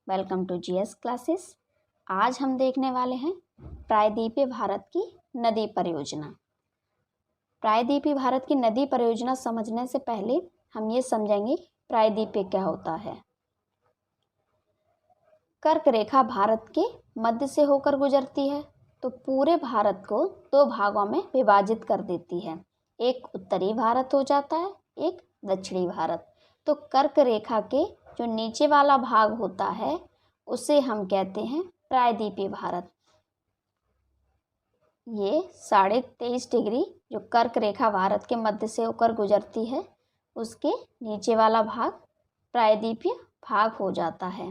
Welcome to GS classes. आज हम देखने वाले हैं प्रायद्वीपीय भारत की नदी परियोजना। प्रायद्वीपीय भारत की नदी परियोजना समझने से पहले हम ये समझेंगे प्रायद्वीपीय क्या होता है। कर्क रेखा भारत के मध्य से होकर गुजरती है तो पूरे भारत को दो भागों में विभाजित कर देती है। एक उत्तरी भारत हो जाता है, एक दक्षिणी भारत। तो कर्क रेखा के जो नीचे वाला भाग होता है उसे हम कहते हैं प्रायद्वीपीय भारत। ये 23.5 डिग्री जो कर्क रेखा भारत के मध्य से होकर गुजरती है उसके नीचे वाला भाग प्रायद्वीपीय भाग हो जाता है।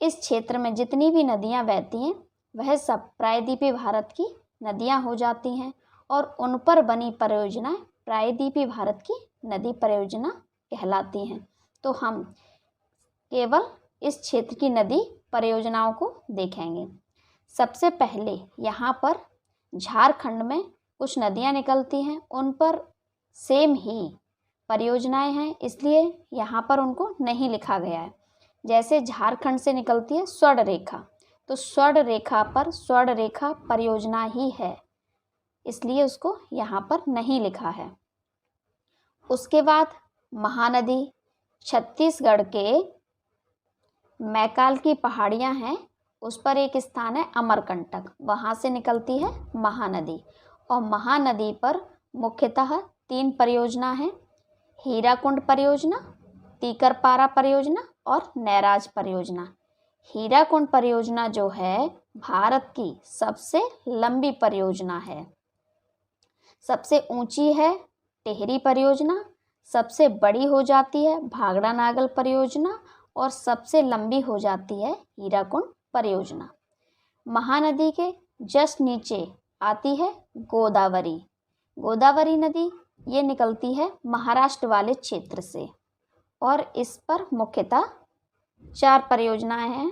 इस क्षेत्र में जितनी भी नदियां बहती हैं वह सब प्रायद्वीपीय भारत की नदियां हो जाती हैं और उन पर बनी परियोजनाएं प्रायद्वीपीय भारत की नदी परियोजना कहलाती हैं। तो हम केवल इस क्षेत्र की नदी परियोजनाओं को देखेंगे। सबसे पहले यहाँ पर झारखंड में कुछ नदियाँ निकलती हैं, उन पर सेम ही परियोजनाएं हैं, इसलिए यहाँ पर उनको नहीं लिखा गया है। जैसे झारखंड से निकलती है स्वर्ण रेखा, तो स्वर्ण रेखा पर स्वर्ण रेखा परियोजना ही है, इसलिए उसको यहाँ पर नहीं लिखा है। उसके बाद महानदी छत्तीसगढ़ के मैकाल की पहाड़ियाँ हैं, उस पर एक स्थान है अमरकंटक, वहाँ से निकलती है महानदी। और महानदी पर मुख्यतः 3 परियोजना हैं, हीराकुंड परियोजना, तीकरपारा परियोजना और नैराज परियोजना। हीराकुंड परियोजना जो है भारत की सबसे लंबी परियोजना है। सबसे ऊंची है टेहरी परियोजना, सबसे बड़ी हो जाती है भाखड़ा नागल परियोजना और सबसे लंबी हो जाती है हीराकुंड परियोजना। महानदी के जस्ट नीचे आती है गोदावरी। गोदावरी नदी ये निकलती है महाराष्ट्र वाले क्षेत्र से और इस पर मुख्यतः 4 परियोजनाएं हैं,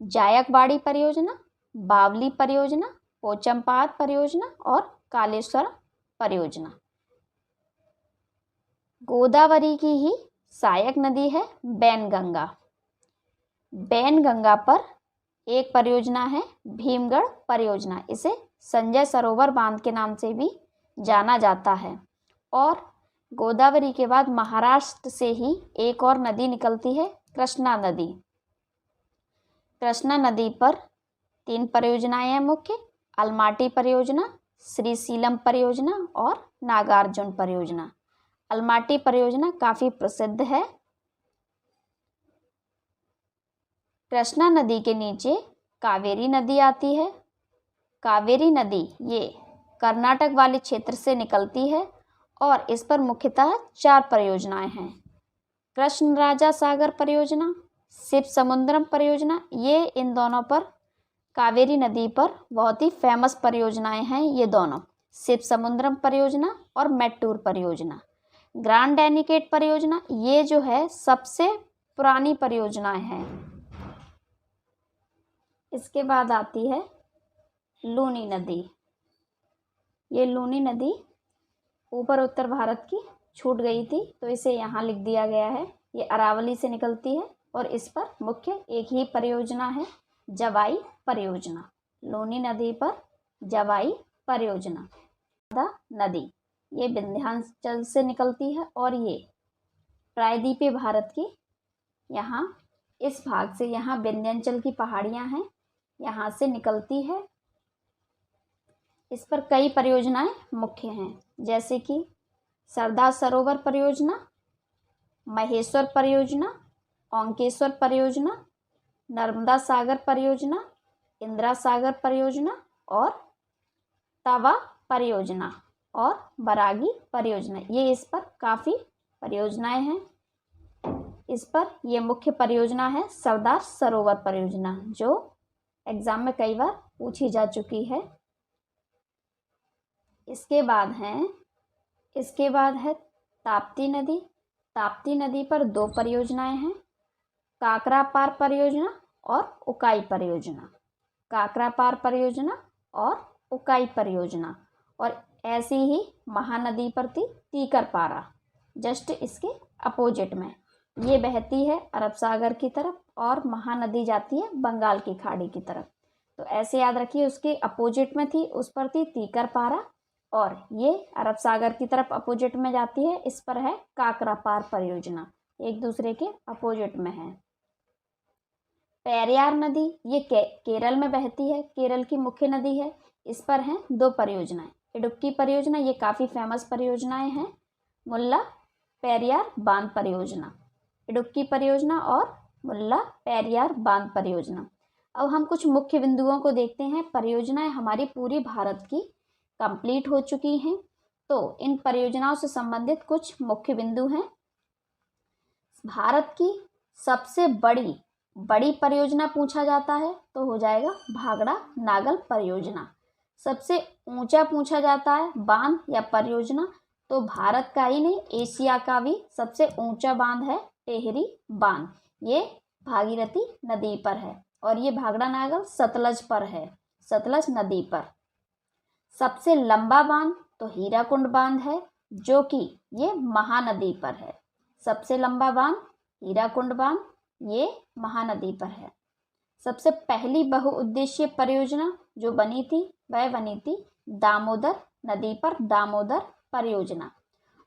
जायकवाड़ी परियोजना, बावली परियोजना, पोचमपाद परियोजना और कालेश्वर परियोजना। गोदावरी की ही सहायक नदी है बैनगंगा। बैनगंगा पर एक परियोजना है भीमगढ़ परियोजना, इसे संजय सरोवर बांध के नाम से भी जाना जाता है। और गोदावरी के बाद महाराष्ट्र से ही एक और नदी निकलती है कृष्णा नदी। कृष्णा नदी पर 3 परियोजनाएं हैं मुख्य, अलमाटी परियोजना, श्रीशीलम परियोजना और नागार्जुन परियोजना। अलमाटी परियोजना काफ़ी प्रसिद्ध है। कृष्णा नदी के नीचे कावेरी नदी आती है। कावेरी नदी ये कर्नाटक वाले क्षेत्र से निकलती है और इस पर मुख्यतः 4 परियोजनाएं हैं, कृष्ण राजा सागर परियोजना, शिव समुद्रम परियोजना। ये इन दोनों पर कावेरी नदी पर बहुत ही फेमस परियोजनाएं हैं, ये दोनों शिव समुद्रम परियोजना और मेट्टूर परियोजना। ग्रांड एनिकेट परियोजना ये जो है सबसे पुरानी परियोजनाएं हैं। इसके बाद आती है लूनी नदी। ये लूनी नदी ऊपर उत्तर भारत की छूट गई थी तो इसे यहाँ लिख दिया गया है। ये अरावली से निकलती है और इस पर मुख्य एक ही परियोजना है, जवाई परियोजना। लूनी नदी पर जवाई परियोजना। नदी ये विंध्याचल से निकलती है और ये प्रायद्वीपीय भारत की यहाँ इस भाग से, यहाँ विंध्याचल की पहाड़ियाँ हैं, यहाँ से निकलती है। इस पर कई परियोजनाएं मुख्य हैं, जैसे कि सरदार सरोवर परियोजना, महेश्वर परियोजना, ओंकेश्वर परियोजना, नर्मदा सागर परियोजना, इंदिरा सागर परियोजना और तवा परियोजना और बरागी परियोजना। ये इस पर काफ़ी परियोजनाएं हैं। इस पर ये मुख्य परियोजना है सरदार सरोवर परियोजना, जो एग्ज़ाम में कई बार पूछी जा चुकी है। इसके बाद है ताप्ती नदी। ताप्ती नदी पर 2 परियोजनाएं हैं, काकरापार परियोजना और उकाई परियोजना। काकरापार परियोजना और उकाई परियोजना। और ऐसी ही महानदी पर थी तीकरपारा, जस्ट इसके अपोजिट में। ये बहती है अरब सागर की तरफ और महानदी जाती है बंगाल की खाड़ी की तरफ। तो ऐसे याद रखिए, उसके अपोजिट में थी, उस पर थी तीकरपारा, और ये अरब सागर की तरफ अपोजिट में जाती है, इस पर है काकरापार परियोजना, एक दूसरे के अपोजिट में है। पेरियार नदी ये केरल में बहती है, केरल की मुख्य नदी है, इस पर हैं 2 परियोजनाएं। इडुक्की परियोजना, ये काफ़ी फेमस परियोजनाएं हैं, मुल्ला पेरियार बांध परियोजना, इडुक्की परियोजना और मुल्ला पेरियार बांध परियोजना। अब हम कुछ मुख्य बिंदुओं को देखते हैं। परियोजनाएं हमारी पूरी भारत की कंप्लीट हो चुकी हैं। तो इन परियोजनाओं से संबंधित कुछ मुख्य बिंदु हैं। भारत की सबसे बड़ी परियोजना पूछा जाता है तो हो जाएगा भाखड़ा नागल परियोजना। सबसे ऊंचा पूछा जाता है बांध या परियोजना, तो भारत का ही नहीं एशिया का भी सबसे ऊंचा बांध है टेहरी बांध, ये भागीरथी नदी पर है, और ये भाखड़ा नागल सतलज पर है, सतलज नदी पर। सबसे लंबा बांध तो हीराकुंड बांध है, जो कि ये महानदी पर है। सबसे लंबा बांध हीराकुंड बांध, ये महानदी पर है। सबसे पहली बहुउद्देशीय परियोजना जो बनी थी वह बनी थी दामोदर नदी पर, दामोदर परियोजना।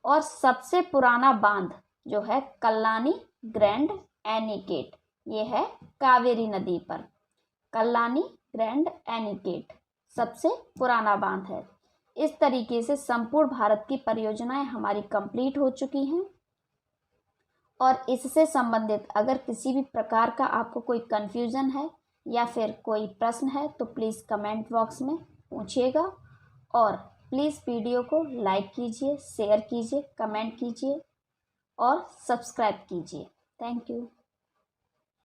और सबसे पुराना बांध जो है कल्लानी ग्रैंड एनीकेट, ये है कावेरी नदी पर। कल्लानी ग्रैंड एनीकेट सबसे पुराना बांध है। इस तरीके से संपूर्ण भारत की परियोजनाएं हमारी कंप्लीट हो चुकी हैं। और इससे संबंधित अगर किसी भी प्रकार का आपको कोई कन्फ्यूज़न है या फिर कोई प्रश्न है तो प्लीज़ कमेंट बॉक्स में पूछिएगा, और प्लीज़ वीडियो को लाइक कीजिए, शेयर कीजिए, कमेंट कीजिए और सब्सक्राइब कीजिए। Thank you.